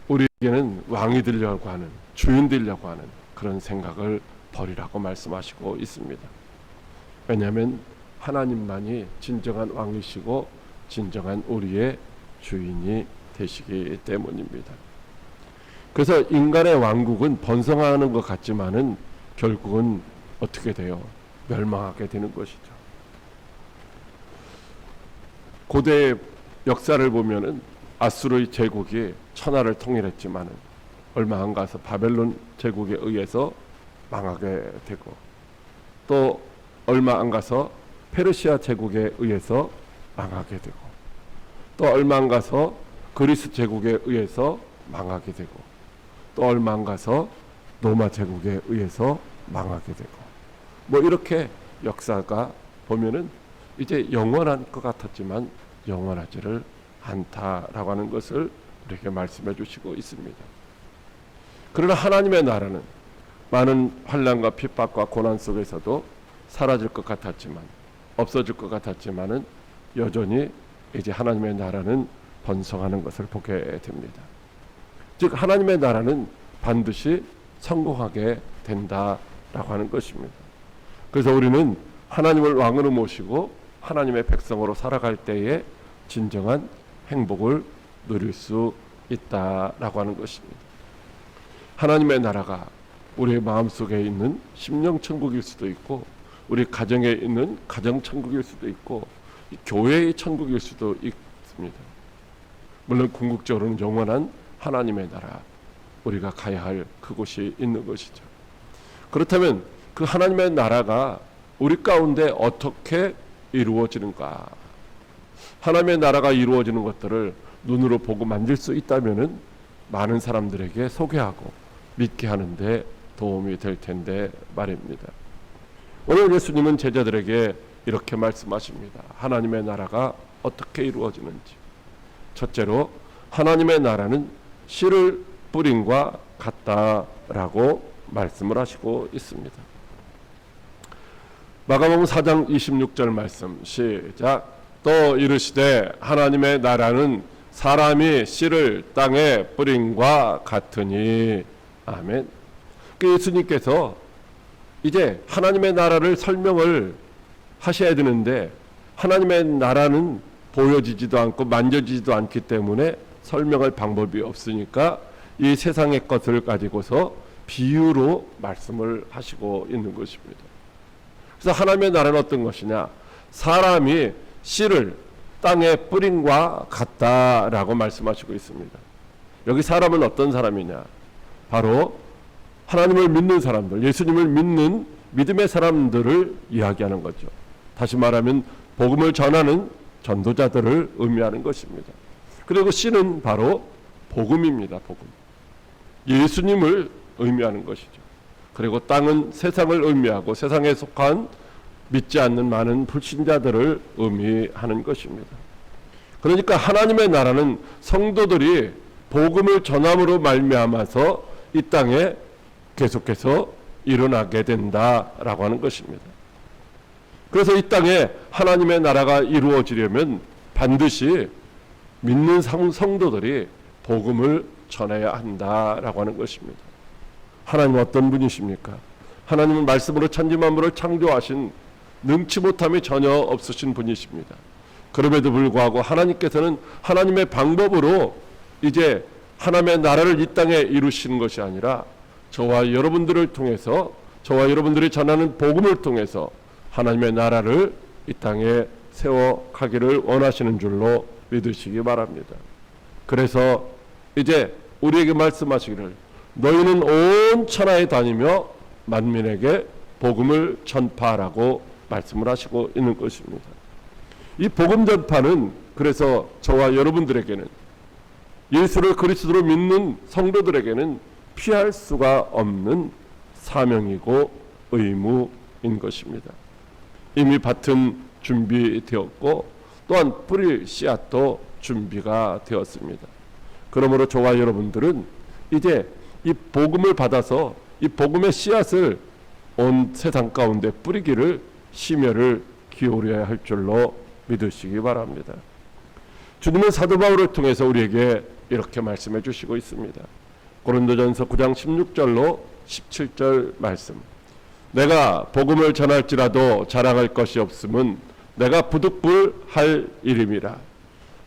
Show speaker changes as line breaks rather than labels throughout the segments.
우리에게는 왕이 되려고 하는, 주인 되려고 하는 그런 생각을 버리라고 말씀하시고 있습니다. 왜냐하면 하나님만이 진정한 왕이시고 진정한 우리의 주인이 되시기 때문입니다. 그래서 인간의 왕국은 번성하는 것 같지만은 결국은 어떻게 돼요? 멸망하게 되는 것이죠. 고대 역사를 보면은 아수르의 제국이 천하를 통일했지만은 얼마 안 가서 바벨론 제국에 의해서 망하게 되고, 또 얼마 안 가서 페르시아 제국에 의해서 망하게 되고, 또 얼마 안 가서 그리스 제국에 의해서 망하게 되고, 또 얼마 안 가서 로마 제국에 의해서 망하게 되고, 뭐 이렇게 역사가 보면은 이제 영원한 것 같았지만 영원하지를 않다라고 하는 것을 우리에게 말씀해 주시고 있습니다. 그러나 하나님의 나라는 많은 환난과 핍박과 고난 속에서도 사라질 것 같았지만, 없어질 것 같았지만은 여전히 이제 하나님의 나라는 번성하는 것을 보게 됩니다. 즉 하나님의 나라는 반드시 성공하게 된다라고 하는 것입니다. 그래서 우리는 하나님을 왕으로 모시고 하나님의 백성으로 살아갈 때에 진정한 행복을 누릴 수 있다라고 하는 것입니다. 하나님의 나라가 우리의 마음속에 있는 심령천국일 수도 있고, 우리 가정에 있는 가정천국일 수도 있고, 교회의 천국일 수도 있습니다. 물론 궁극적으로는 영원한 하나님의 나라, 우리가 가야 할 그곳이 있는 것이죠. 그렇다면 그 하나님의 나라가 우리 가운데 어떻게 이루어지는가? 하나님의 나라가 이루어지는 것들을 눈으로 보고 만질 수 있다면은 많은 사람들에게 소개하고 믿게 하는데 도움이 될 텐데 말입니다. 오늘 예수님은 제자들에게 이렇게 말씀하십니다. 하나님의 나라가 어떻게 이루어지는지. 첫째로 하나님의 나라는 씨를 뿌림과 같다라고 말씀을 하시고 있습니다. 마가복음 4장 26절 말씀 시작. 또 이르시되 하나님의 나라는 사람이 씨를 땅에 뿌림과 같으니. 아멘. 그 예수님께서 이제 하나님의 나라를 설명을 하셔야 되는데, 하나님의 나라는 보여지지도 않고 만져지지도 않기 때문에 설명할 방법이 없으니까 이 세상의 것을 가지고서 비유로 말씀을 하시고 있는 것입니다. 그래서 하나님의 나라는 어떤 것이냐? 사람이 씨를 땅에 뿌림과 같다라고 말씀하시고 있습니다. 여기 사람은 어떤 사람이냐? 바로 하나님을 믿는 사람들, 예수님을 믿는 믿음의 사람들을 이야기하는 거죠. 다시 말하면 복음을 전하는 전도자들을 의미하는 것입니다. 그리고 씨는 바로 복음입니다. 복음. 예수님을 의미하는 것이죠. 그리고 땅은 세상을 의미하고 세상에 속한 믿지 않는 많은 불신자들을 의미하는 것입니다. 그러니까 하나님의 나라는 성도들이 복음을 전함으로 말미암아서 이 땅에 계속해서 일어나게 된다라고 하는 것입니다. 그래서 이 땅에 하나님의 나라가 이루어지려면 반드시 믿는 성도들이 복음을 전해야 한다라고 하는 것입니다. 하나님은 어떤 분이십니까? 하나님은 말씀으로 천지만물을 창조하신 능치 못함이 전혀 없으신 분이십니다. 그럼에도 불구하고 하나님께서는 하나님의 방법으로 이제 하나님의 나라를 이 땅에 이루시는 것이 아니라 저와 여러분들을 통해서, 저와 여러분들이 전하는 복음을 통해서 하나님의 나라를 이 땅에 세워가기를 원하시는 줄로 믿으시기 바랍니다. 그래서 이제 우리에게 말씀하시기를 너희는 온 천하에 다니며 만민에게 복음을 전파하라고 말씀을 하시고 있는 것입니다. 이 복음 전파는 그래서 저와 여러분들에게는, 예수를 그리스도로 믿는 성도들에게는 피할 수가 없는 사명이고 의무인 것입니다. 이미 밭은 준비되었고 또한 뿌릴 씨앗도 준비가 되었습니다. 그러므로 저와 여러분들은 이제 이 복음을 받아서 이 복음의 씨앗을 온 세상 가운데 뿌리기를 심혈을 기울여야 할 줄로 믿으시기 바랍니다. 주님은 사도 바울을 통해서 우리에게 이렇게 말씀해 주시고 있습니다. 고린도전서 9장 16절로 17절 말씀. 내가 복음을 전할지라도 자랑할 것이 없음은 내가 부득불할 일임이라.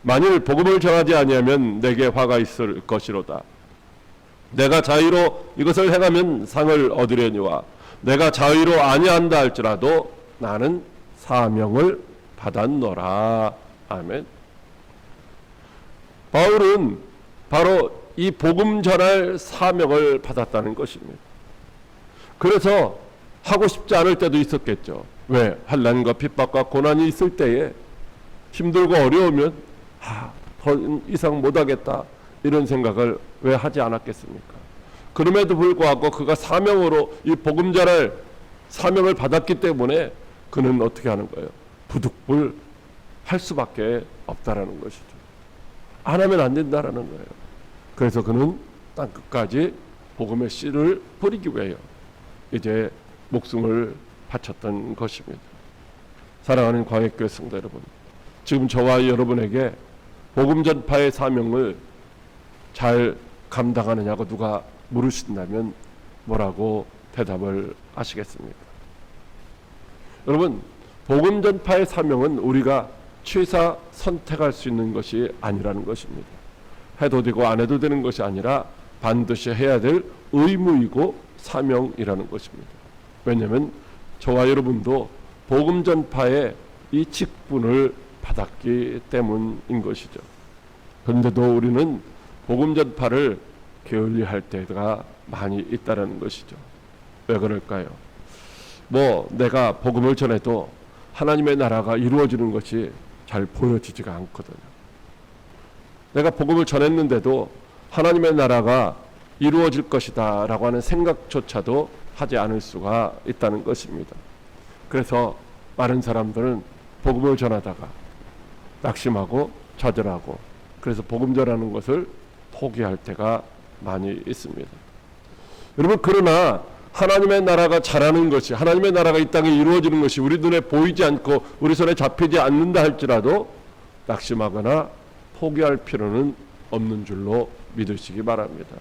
만일 복음을 전하지 아니하면 내게 화가 있을 것이로다. 내가 자의로 이것을 행하면 상을 얻으려니와 내가 자의로 아니한다 할지라도 나는 사명을 받았노라. 아멘. 바울은 바로 이 복음 전할 사명을 받았다는 것입니다. 그래서 하고 싶지 않을 때도 있었겠죠. 왜? 환난과 핍박과 고난이 있을 때에 힘들고 어려우면 더 이상 못하겠다 이런 생각을 왜 하지 않았겠습니까? 그럼에도 불구하고 그가 사명으로 이 복음 전할 사명을 받았기 때문에 그는 어떻게 하는 거예요? 부득불 할 수밖에 없다라는 것이죠. 안 하면 안 된다라는 거예요. 그래서 그는 땅 끝까지 복음의 씨를 뿌리기 위하여 이제 목숨을 바쳤던 것입니다. 사랑하는 광역교회 성도 여러분, 지금 저와 여러분에게 복음 전파의 사명을 잘 감당하느냐고 누가 물으신다면 뭐라고 대답을 하시겠습니까? 여러분, 복음 전파의 사명은 우리가 취사 선택할 수 있는 것이 아니라는 것입니다. 해도 되고 안 해도 되는 것이 아니라 반드시 해야 될 의무이고 사명이라는 것입니다. 왜냐하면 저와 여러분도 복음 전파의 이 직분을 받았기 때문인 것이죠. 그런데도 우리는 복음 전파를 게을리할 때가 많이 있다는 것이죠. 왜 그럴까요? 내가 복음을 전해도 하나님의 나라가 이루어지는 것이 잘 보여지지가 않거든요. 내가 복음을 전했는데도 하나님의 나라가 이루어질 것이다 라고 하는 생각조차도 하지 않을 수가 있다는 것입니다. 그래서 많은 사람들은 복음을 전하다가 낙심하고 좌절하고 그래서 복음 전하는 것을 포기할 때가 많이 있습니다. 여러분, 그러나 하나님의 나라가 자라는 것이, 하나님의 나라가 이 땅에 이루어지는 것이 우리 눈에 보이지 않고 우리 손에 잡히지 않는다 할지라도 낙심하거나 포기할 필요는 없는 줄로 믿으시기 바랍니다.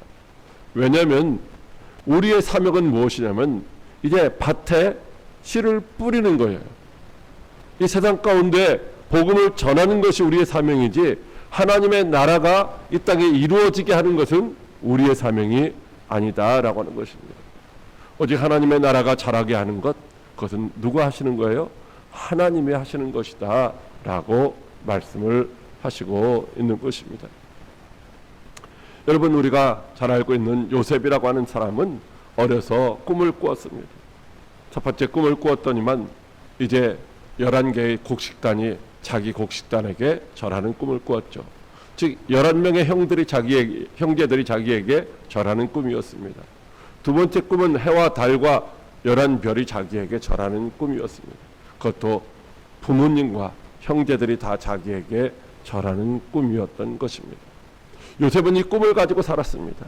왜냐하면 우리의 사명은 무엇이냐면 이제 밭에 씨를 뿌리는 거예요. 이 세상 가운데 복음을 전하는 것이 우리의 사명이지 하나님의 나라가 이 땅에 이루어지게 하는 것은 우리의 사명이 아니다라고 하는 것입니다. 오직 하나님의 나라가 자라게 하는 것, 그것은 누가 하시는 거예요? 하나님이 하시는 것이다 라고 말씀을 하시고 있는 것입니다. 여러분, 우리가 잘 알고 있는 요셉이라고 하는 사람은 어려서 꿈을 꾸었습니다. 첫 번째 꿈을 꾸었더니만 이제 11개의 곡식단이 자기 곡식단에게 절하는 꿈을 꾸었죠. 즉 11명의 형제들이 자기에게 절하는 꿈이었습니다. 두 번째 꿈은 해와 달과 11별이 자기에게 절하는 꿈이었습니다. 그것도 부모님과 형제들이 다 자기에게 절하는 꿈이었던 것입니다. 요셉은 이 꿈을 가지고 살았습니다.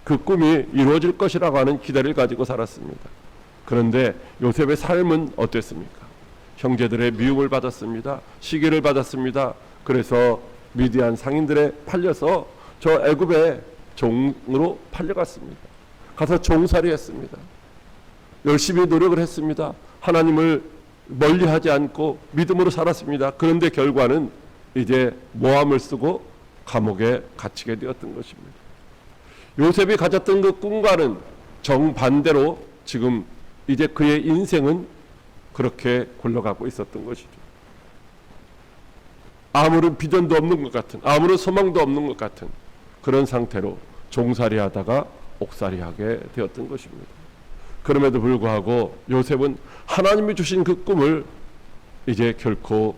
그 꿈이 이루어질 것이라고 하는 기대를 가지고 살았습니다. 그런데 요셉의 삶은 어땠습니까? 형제들의 미움을 받았습니다. 시기를 받았습니다. 그래서 미디안 상인들에 팔려서 저 애굽의 종으로 팔려갔습니다. 가서 종살이 했습니다. 열심히 노력을 했습니다. 하나님을 멀리하지 않고 믿음으로 살았습니다. 그런데 결과는 이제 모함을 쓰고 감옥에 갇히게 되었던 것입니다. 요셉이 가졌던 그 꿈과는 정반대로 지금 이제 그의 인생은 그렇게 굴러가고 있었던 것이죠. 아무런 비전도 없는 것 같은, 아무런 소망도 없는 것 같은 그런 상태로 종살이 하다가 옥살이 하게 되었던 것입니다. 그럼에도 불구하고 요셉은 하나님이 주신 그 꿈을 이제 결코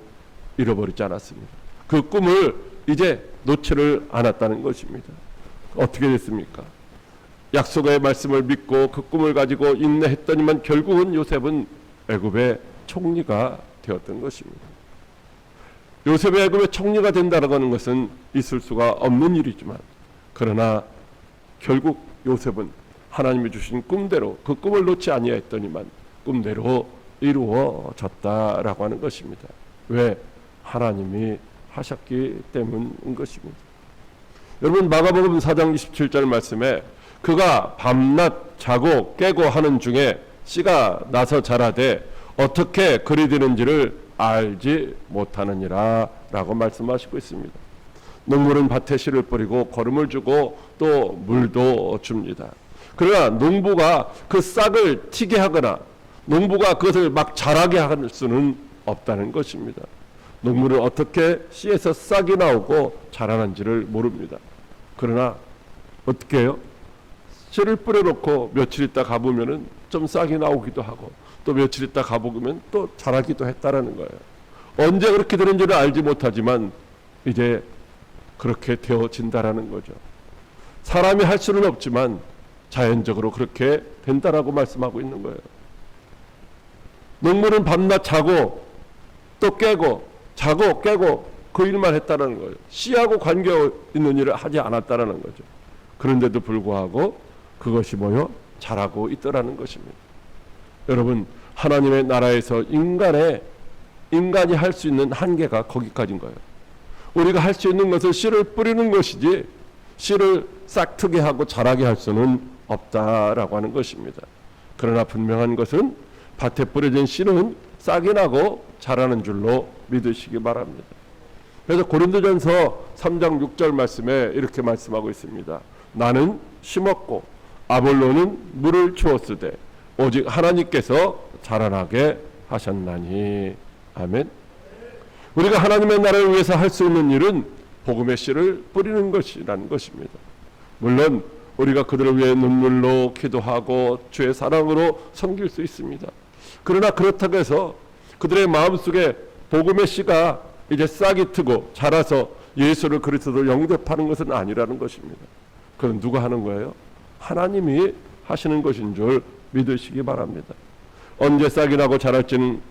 잃어버리지 않았습니다. 그 꿈을 이제 놓지를 않았다는 것입니다. 어떻게 됐습니까? 약속의 말씀을 믿고 그 꿈을 가지고 인내했더니만 결국은 요셉은 애굽의 총리가 되었던 것입니다. 요셉이 애굽의 총리가 된다고 하는 것은 있을 수가 없는 일이지만 그러나 결국 요셉은 하나님이 주신 꿈대로 그 꿈을 놓지 아니했더니만 꿈대로 이루어졌다라고 하는 것입니다. 왜? 하나님이 하셨기 때문인 것입니다. 여러분 마가복음 4장 27절 말씀에 그가 밤낮 자고 깨고 하는 중에 씨가 나서 자라되 어떻게 그리 되는지를 알지 못하느니라 라고 말씀하시고 있습니다. 농부는 밭에 씨를 뿌리고 거름을 주고 또 물도 줍니다. 그러나 농부가 그 싹을 튀게 하거나 농부가 그것을 막 자라게 할 수는 없다는 것입니다. 농부는 어떻게 씨에서 싹이 나오고 자라는지를 모릅니다. 그러나 어떻게 해요? 씨를 뿌려놓고 며칠 있다 가보면은 좀 싹이 나오기도 하고 또 며칠 있다 가보면 또 자라기도 했다라는 거예요. 언제 그렇게 되는지를 알지 못하지만 이제 그렇게 되어진다라는 거죠. 사람이 할 수는 없지만 자연적으로 그렇게 된다라고 말씀하고 있는 거예요. 농부는 밤낮 자고 또 깨고 자고 깨고 그 일만 했다라는 거예요. 씨하고 관계 있는 일을 하지 않았다라는 거죠. 그런데도 불구하고 그것이 뭐요? 자라고 있더라는 것입니다. 여러분, 하나님의 나라에서 인간이 할 수 있는 한계가 거기까지인 거예요. 우리가 할 수 있는 것은 씨를 뿌리는 것이지 씨를 싹트게 하고 자라게 할 수는 없다라고 하는 것입니다. 그러나 분명한 것은 밭에 뿌려진 씨는 싹이 나고 자라는 줄로 믿으시기 바랍니다. 그래서 고린도전서 3장 6절 말씀에 이렇게 말씀하고 있습니다. 나는 심었고 아볼로는 물을 주었으되 오직 하나님께서 자라나게 하셨나니. 아멘. 우리가 하나님의 나라를 위해서 할 수 있는 일은 복음의 씨를 뿌리는 것이라는 것입니다. 물론 우리가 그들을 위해 눈물로 기도하고 주의 사랑으로 섬길 수 있습니다. 그러나 그렇다고 해서 그들의 마음속에 복음의 씨가 이제 싹이 트고 자라서 예수를 그리스도로 영접하는 것은 아니라는 것입니다. 그건 누가 하는 거예요? 하나님이 하시는 것인 줄 믿으시기 바랍니다. 언제 싹이 나고 자랄지는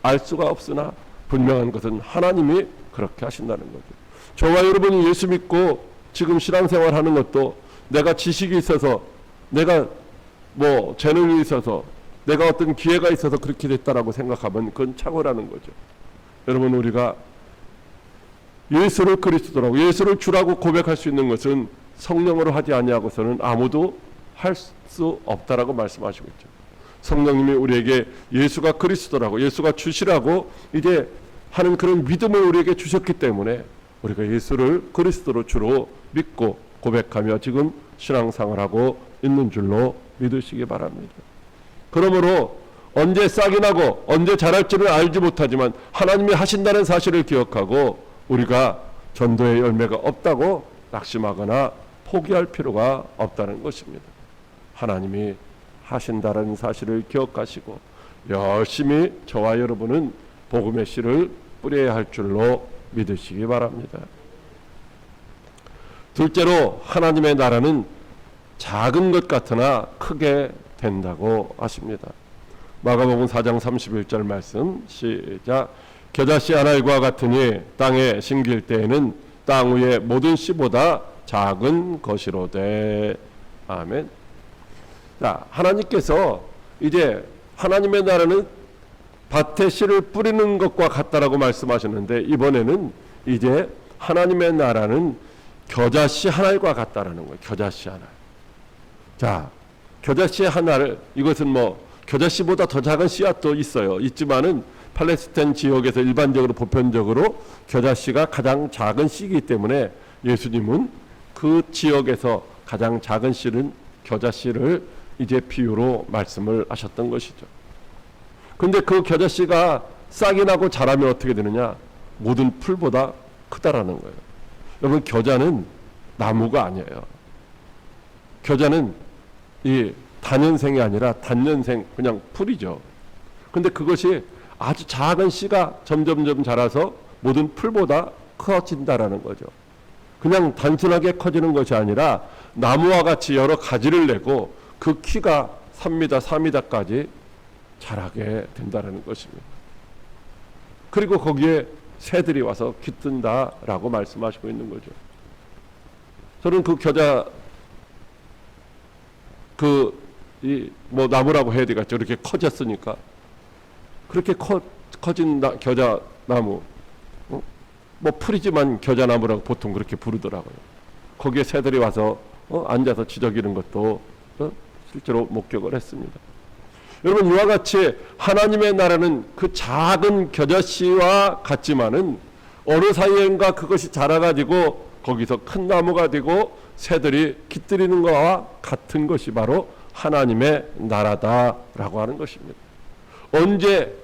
알 수가 없으나 분명한 것은 하나님이 그렇게 하신다는 거죠. 저와 여러분이 예수 믿고 지금 신앙생활 하는 것도 내가 지식이 있어서 내가 뭐 재능이 있어서 내가 어떤 기회가 있어서 그렇게 됐다라고 생각하면 그건 착오라는 거죠. 여러분, 우리가 예수를 그리스도라고 예수를 주라고 고백할 수 있는 것은 성령으로 하지 아니하고서는 아무도 할 수 없다라고 말씀하시고 있죠. 성령님이 우리에게 예수가 그리스도라고 예수가 주시라고 이제 하는 그런 믿음을 우리에게 주셨기 때문에 우리가 예수를 그리스도로 주로 믿고 고백하며 지금 신앙생활을 하고 있는 줄로 믿으시기 바랍니다. 그러므로 언제 싹이 나고 언제 자랄지를 알지 못하지만 하나님이 하신다는 사실을 기억하고 우리가 전도의 열매가 없다고 낙심하거나 포기할 필요가 없다는 것입니다. 하나님이 하신다는 사실을 기억하시고 열심히 저와 여러분은 복음의 씨를 뿌려야 할 줄로 믿으시기 바랍니다. 둘째로 하나님의 나라는 작은 것 같으나 크게 된다고 하십니다. 마가복음 4장 31절 말씀 시작. 겨자씨 한 알과 같으니 땅에 심길 때에는 땅 위의 모든 씨보다 작은 것이로되. 아멘. 자, 하나님께서 이제 하나님의 나라는 밭에 씨를 뿌리는 것과 같다라고 말씀하셨는데 이번에는 이제 하나님의 나라는 겨자씨 한 알과 같다라는 거예요. 겨자씨 한 알. 자, 겨자씨 한 알, 이것은 뭐 겨자씨보다 더 작은 씨앗도 있어요. 있지만은 팔레스타인 지역에서 일반적으로 보편적으로 겨자씨가 가장 작은 씨이기 때문에 예수님은 그 지역에서 가장 작은 씨는 겨자씨를 이제 비유로 말씀을 하셨던 것이죠. 근데 그 겨자씨가 싹이 나고 자라면 어떻게 되느냐? 모든 풀보다 크다라는 거예요. 여러분, 겨자는 나무가 아니에요. 겨자는 이 단연생이 아니라 단연생 그냥 풀이죠. 근데 그것이 아주 작은 씨가 점점점 자라서 모든 풀보다 커진다라는 거죠. 그냥 단순하게 커지는 것이 아니라 나무와 같이 여러 가지를 내고 그 키가 3m, 4m까지 자라게 된다는 것입니다. 그리고 거기에 새들이 와서 깃든다라고 말씀하시고 있는 거죠. 저는 그 겨자 뭐 나무라고 해야 되겠죠. 이렇게 커졌으니까 그렇게 커진 겨자 나무, 뭐 풀이지만 겨자나무라고 보통 그렇게 부르더라고요. 거기에 새들이 와서 앉아서 지저귀는 것도 실제로 목격을 했습니다. 여러분, 이와 같이 하나님의 나라는 그 작은 겨자씨와 같지만은 어느 사이엔가 그것이 자라가지고 거기서 큰 나무가 되고 새들이 깃들이는 것과 같은 것이 바로 하나님의 나라다라고 하는 것입니다. 언제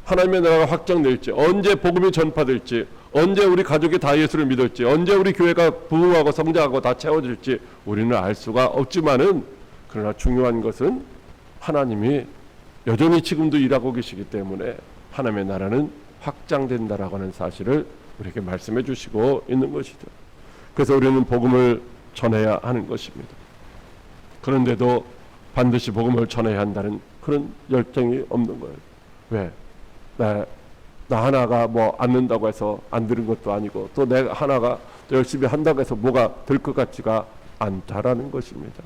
하나님의 나라가 확장될지, 언제 복음이 전파될지, 언제 우리 가족이 다 예수를 믿을지, 언제 우리 교회가 부흥하고 성장하고 다 채워질지 우리는 알 수가 없지만은, 그러나 중요한 것은 하나님이 여전히 지금도 일하고 계시기 때문에 하나님의 나라는 확장된다라고 하는 사실을 우리에게 말씀해 주시고 있는 것이죠. 그래서 우리는 복음을 전해야 하는 것입니다. 그런데도 반드시 복음을 전해야 한다는 그런 열정이 없는 거예요. 왜? 나 하나가 뭐 안 는다고 해서 안 들은 것도 아니고, 또 내가 하나가 열심히 한다고 해서 뭐가 될 것 같지가 않다라는 것입니다.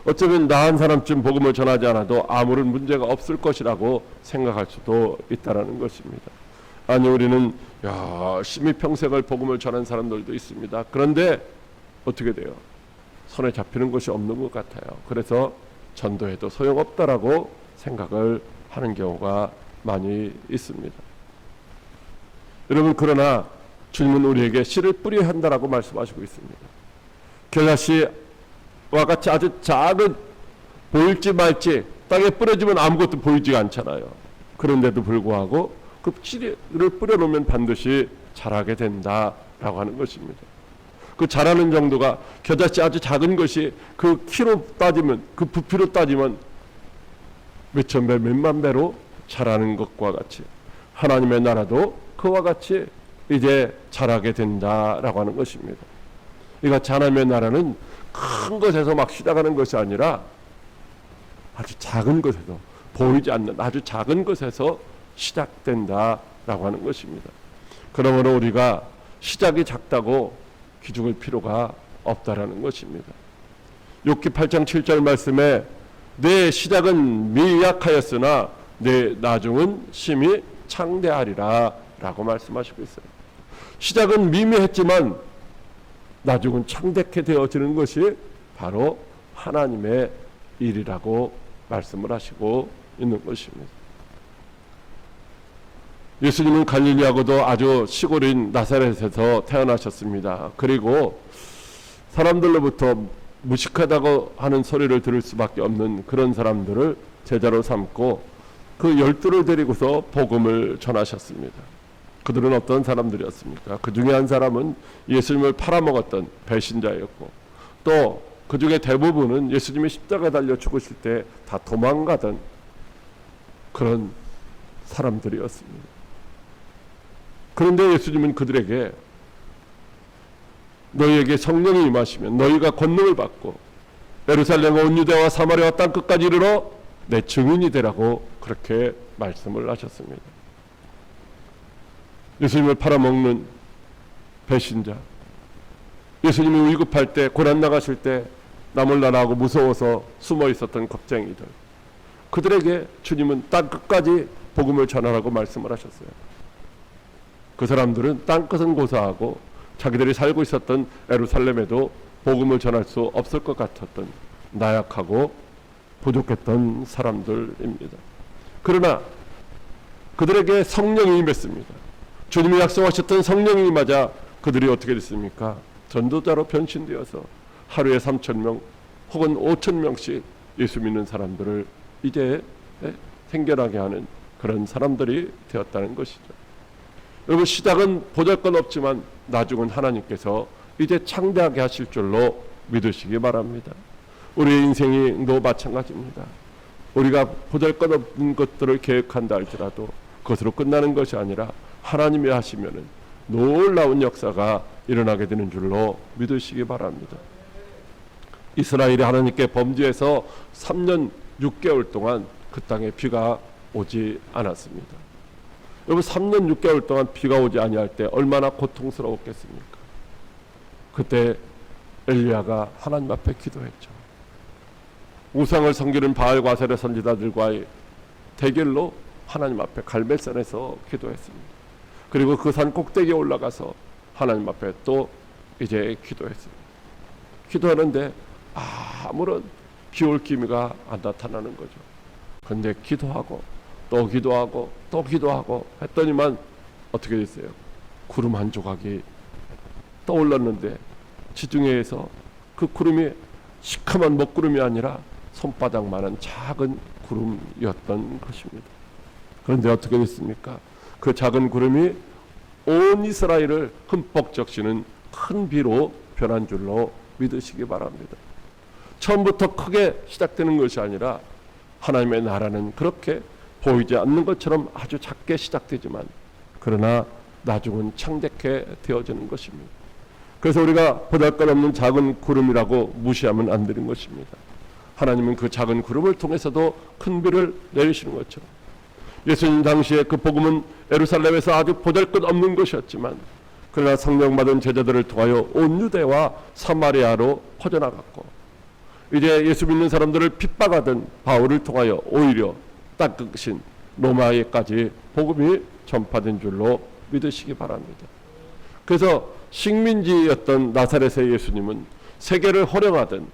어쩌면 나 한 사람쯤 복음을 전하지 않아도 아무런 문제가 없을 것이라고 생각할 수도 있다라는 것입니다. 아니, 우리는 열심히 평생을 복음을 전한 사람들도 있습니다. 그런데 어떻게 돼요? 손에 잡히는 것이 없는 것 같아요. 그래서 전도해도 소용없다라고 생각을 하는 경우가 많이 있습니다. 여러분, 그러나 주님은 우리에게 씨를 뿌려야 한다라고 말씀하시고 있습니다. 겨자씨와 같이 아주 작은, 보일지 말지 땅에 뿌려지면 아무것도 보이지 않잖아요. 그런데도 불구하고 그 씨를 뿌려놓으면 반드시 자라게 된다라고 하는 것입니다. 그 자라는 정도가 겨자씨 아주 작은 것이 그 키로 따지면, 그 부피로 따지면 몇천 배, 몇만 배로 자라는 것과 같이 하나님의 나라도 그와 같이 이제 자라게 된다라고 하는 것입니다. 이같이 하나님의 나라는 큰 것에서 막 시작하는 것이 아니라 아주 작은 것에서, 보이지 않는 아주 작은 것에서 시작된다라고 하는 것입니다. 그러므로 우리가 시작이 작다고 기죽을 필요가 없다라는 것입니다. 욥기 8장 7절 말씀에 내 시작은 미약하였으나 내 나중은 심히 창대하리라 라고 말씀하시고 있어요. 시작은 미미했지만 나중은 창대케 되어지는 것이 바로 하나님의 일이라고 말씀을 하시고 있는 것입니다. 예수님은 갈릴리하고도 아주 시골인 나사렛에서 태어나셨습니다. 그리고 사람들로부터 무식하다고 하는 소리를 들을 수밖에 없는 그런 사람들을 제자로 삼고 그 12를 데리고서 복음을 전하셨습니다. 그들은 어떤 사람들이었습니까? 그 중에 한 사람은 예수님을 팔아먹었던 배신자였고, 또 그 중에 대부분은 예수님이 십자가에 달려 죽으실 때 다 도망가던 그런 사람들이었습니다. 그런데 예수님은 그들에게 너희에게 성령이 임하시면 너희가 권능을 받고 예루살렘과 온 유대와 사마리아와 땅끝까지 이르러 내 증인이 되라고 그렇게 말씀을 하셨습니다. 예수님을 팔아먹는 배신자, 예수님이 위급할 때, 고난 나가실 때 남을 나라하고 무서워서 숨어 있었던 겁쟁이들, 그들에게 주님은 땅끝까지 복음을 전하라고 말씀을 하셨어요. 그 사람들은 땅끝은 고사하고 자기들이 살고 있었던 예루살렘에도 복음을 전할 수 없을 것 같았던 나약하고 부족했던 사람들입니다. 그러나 그들에게 성령이 임했습니다. 주님이 약속하셨던 성령이 임하자 그들이 어떻게 됐습니까? 전도자로 변신되어서 하루에 3,000명 혹은 5,000명씩 예수 믿는 사람들을 이제 생겨나게 하는 그런 사람들이 되었다는 것이죠. 여러분, 시작은 보잘것없지만 나중은 하나님께서 이제 창대하게 하실 줄로 믿으시기 바랍니다. 우리의 인생도 마찬가지입니다. 우리가 보잘것없는 것들을 계획한다 할지라도 그것으로 끝나는 것이 아니라 하나님이 하시면은 놀라운 역사가 일어나게 되는 줄로 믿으시기 바랍니다. 이스라엘이 하나님께 범죄해서 3년 6개월 동안 그 땅에 비가 오지 않았습니다. 여러분, 3년 6개월 동안 비가 오지 아니할 때 얼마나 고통스러웠겠습니까? 그때 엘리야가 하나님 앞에 기도했죠. 우상을 섬기는 바알과 아세라 선지자들과의 대결로 하나님 앞에 갈멜산에서 기도했습니다. 그리고 그 산 꼭대기에 올라가서 하나님 앞에 또 이제 기도했습니다. 기도하는데 아무런 기울 기미가 안 나타나는 거죠. 근데 기도하고 또 기도하고 또 기도하고 했더니만 어떻게 됐어요? 구름 한 조각이 떠올랐는데 지중해에서 그 구름이 시커먼 먹구름이 아니라 손바닥만한 작은 구름이었던 것입니다. 그런데 어떻게 됐습니까? 그 작은 구름이 온 이스라엘을 흠뻑 적시는 큰 비로 변한 줄로 믿으시기 바랍니다. 처음부터 크게 시작되는 것이 아니라 하나님의 나라는 그렇게 보이지 않는 것처럼 아주 작게 시작되지만 그러나 나중은 창대케 되어지는 것입니다. 그래서 우리가 보잘것없는 작은 구름이라고 무시하면 안 되는 것입니다. 하나님은 그 작은 구름을 통해서도 큰 비를 내리시는 것처럼 예수님 당시에 그 복음은 예루살렘에서 아주 보잘것없는 것이었지만 그러나 성령 받은 제자들을 통하여 온 유대와 사마리아로 퍼져나갔고 이제 예수 믿는 사람들을 핍박하던 바울을 통하여 오히려 땅끝인 로마에까지 복음이 전파된 줄로 믿으시기 바랍니다. 그래서 식민지였던 나사렛의 예수님은 세계를 호령하던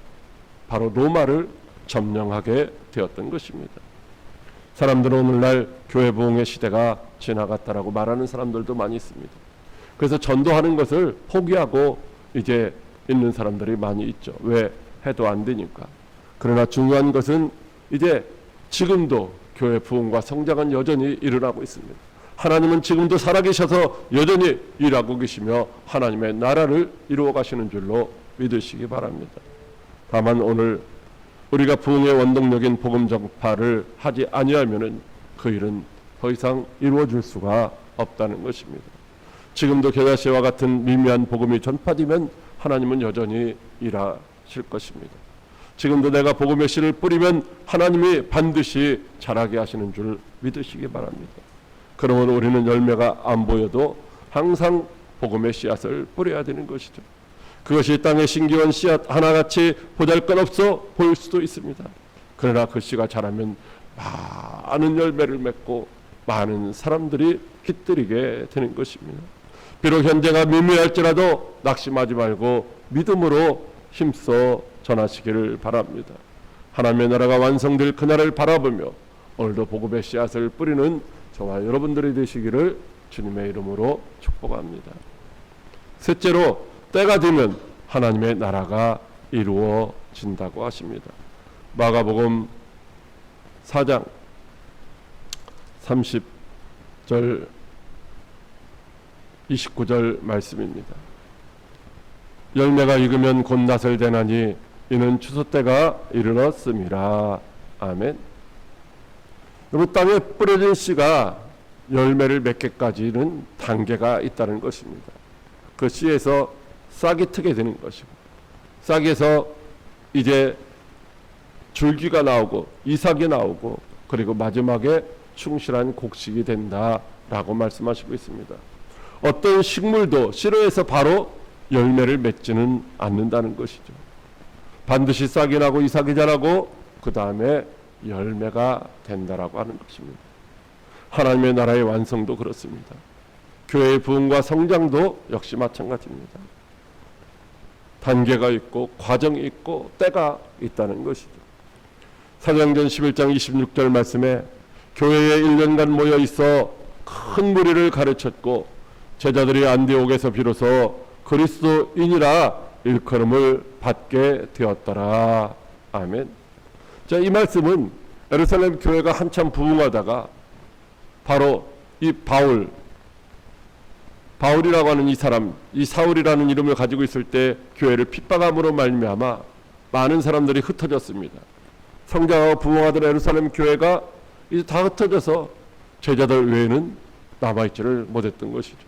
바로 로마를 점령하게 되었던 것입니다. 사람들은 오늘날 교회 부흥의 시대가 지나갔다라고 말하는 사람들도 많이 있습니다. 그래서 전도하는 것을 포기하고 이제 있는 사람들이 많이 있죠. 왜? 해도 안 되니까. 그러나 중요한 것은 이제 지금도 교회 부흥과 성장은 여전히 일어나고 있습니다. 하나님은 지금도 살아계셔서 여전히 일하고 계시며 하나님의 나라를 이루어 가시는 줄로 믿으시기 바랍니다. 다만 오늘 우리가 부흥의 원동력인 복음 전파를 하지 아니하면은 그 일은 더 이상 이루어질 수가 없다는 것입니다. 지금도 겨자씨와 같은 미미한 복음이 전파되면 하나님은 여전히 일하실 것입니다. 지금도 내가 복음의 씨를 뿌리면 하나님이 반드시 자라게 하시는 줄 믿으시기 바랍니다. 그러면 우리는 열매가 안 보여도 항상 복음의 씨앗을 뿌려야 되는 것이죠. 그것이 땅에 심기운 씨앗 하나같이 보잘것없어 보일 수도 있습니다. 그러나 그 씨가 자라면 많은 열매를 맺고 많은 사람들이 깃들이게 되는 것입니다. 비록 현재가 미미할지라도 낙심하지 말고 믿음으로 힘써 전하시기를 바랍니다. 하나님의 나라가 완성될 그날을 바라보며 오늘도 복음의 씨앗을 뿌리는 저와 여러분들이 되시기를 주님의 이름으로 축복합니다. 셋째로 때가 되면 하나님의 나라가 이루어진다고 하십니다. 마가복음 4장 30절 29절 말씀입니다. 열매가 익으면 곧 낫을 대나니 이는 추수 때가 이르렀음이라. 아멘. 여러분, 땅에 뿌려진 씨가 열매를 맺기까지는 단계가 있다는 것입니다. 그 씨에서 싹이 트게 되는 것이고 싹에서 이제 줄기가 나오고 이삭이 나오고 그리고 마지막에 충실한 곡식이 된다라고 말씀하시고 있습니다. 어떤 식물도 씨로에서 바로 열매를 맺지는 않는다는 것이죠. 반드시 싹이 나고 이삭이 자라고 그 다음에 열매가 된다라고 하는 것입니다. 하나님의 나라의 완성도 그렇습니다. 교회의 부흥과 성장도 역시 마찬가지입니다. 단계가 있고 과정이 있고 때가 있다는 것이죠. 사도행전 11장 26절 말씀에 교회에 1년간 모여 있어 큰 무리를 가르쳤고 제자들이 안디옥에서 비로소 그리스도인이라 일컬음을 받게 되었더라. 아멘. 자, 이 말씀은 예루살렘 교회가 한참 부흥하다가 바로 이 바울이라고 하는 이 사람, 이 사울이라는 이름을 가지고 있을 때 교회를 핍박함으로 말미암아 많은 사람들이 흩어졌습니다. 성장하고 부흥하던 예루살렘 교회가 이제 다 흩어져서 제자들 외에는 남아있지를 못했던 것이죠.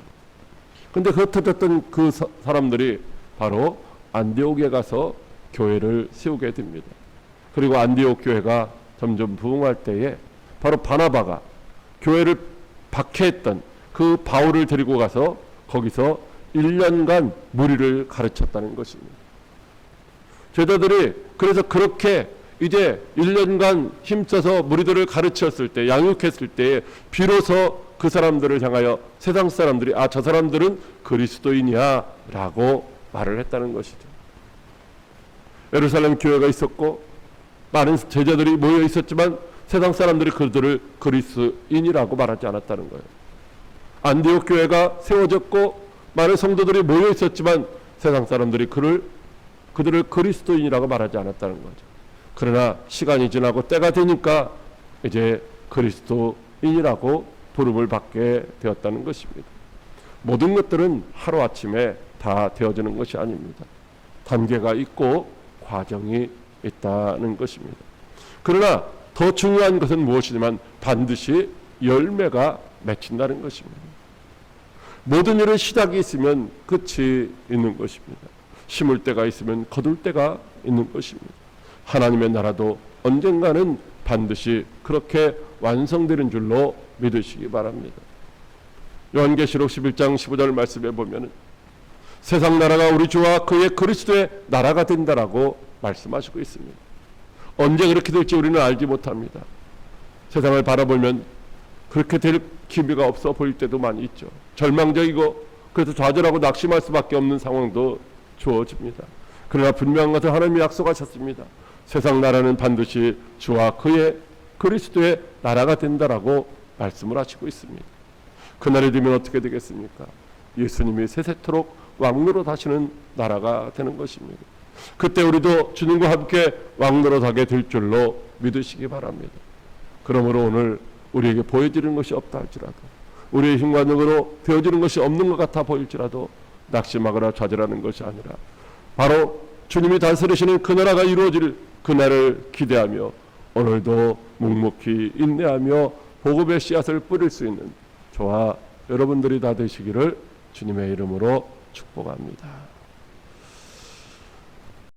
근데 흩어졌던 그 사람들이 바로 안디옥에 가서 교회를 세우게 됩니다. 그리고 안디옥 교회가 점점 부흥할 때에 바로 바나바가 교회를 박해했던 그 바울을 데리고 가서 거기서 1년간 무리를 가르쳤다는 것입니다. 제자들이 그래서 그렇게 이제 1년간 힘써서 무리들을 가르쳤을 때, 양육했을 때에 비로소 그 사람들을 향하여 세상 사람들이 저 사람들은 그리스도인이야 라고 말을 했다는 것이죠. 예루살렘 교회가 있었고 많은 제자들이 모여 있었지만 세상 사람들이 그들을 그리스도인이라고 말하지 않았다는 거예요. 안디옥 교회가 세워졌고 많은 성도들이 모여 있었지만 세상 사람들이 그들을 그리스도인이라고 말하지 않았다는 거죠. 그러나 시간이 지나고 때가 되니까 이제 그리스도인이라고 부름을 받게 되었다는 것입니다. 모든 것들은 하루아침에 다 되어지는 것이 아닙니다. 단계가 있고 과정이 있다는 것입니다. 그러나 더 중요한 것은 무엇이냐면 반드시 열매가 맺힌다는 것입니다. 모든 일은 시작이 있으면 끝이 있는 것입니다. 심을 때가 있으면 거둘 때가 있는 것입니다. 하나님의 나라도 언젠가는 반드시 그렇게 완성되는 줄로 믿으시기 바랍니다. 요한계시록 11장 15절 말씀에 보면 세상 나라가 우리 주와 그의 그리스도의 나라가 된다라고 말씀하시고 있습니다. 언제 그렇게 될지 우리는 알지 못합니다. 세상을 바라보면 그렇게 될 기미가 없어 보일 때도 많이 있죠. 절망적이고 그래서 좌절하고 낙심할 수밖에 없는 상황도 주어집니다. 그러나 분명한 것은 하나님이 약속하셨습니다. 세상 나라는 반드시 주와 그의 그리스도의 나라가 된다라고 말씀을 하시고 있습니다. 그날이 되면 어떻게 되겠습니까? 예수님이 세세토록 왕노릇 하시는 나라가 되는 것입니다. 그때 우리도 주님과 함께 왕노릇 하게 될 줄로 믿으시기 바랍니다. 그러므로 오늘 우리에게 보여지는 것이 없다 할지라도, 우리의 힘과 능으로 되어지는 것이 없는 것 같아 보일지라도 낙심하거나 좌절하는 것이 아니라 바로 주님이 다스리시는 그 나라가 이루어질 그날을 기대하며 오늘도 묵묵히 인내하며 복음의 씨앗을 뿌릴 수 있는 저와 여러분들이 다 되시기를 주님의 이름으로 축복합니다.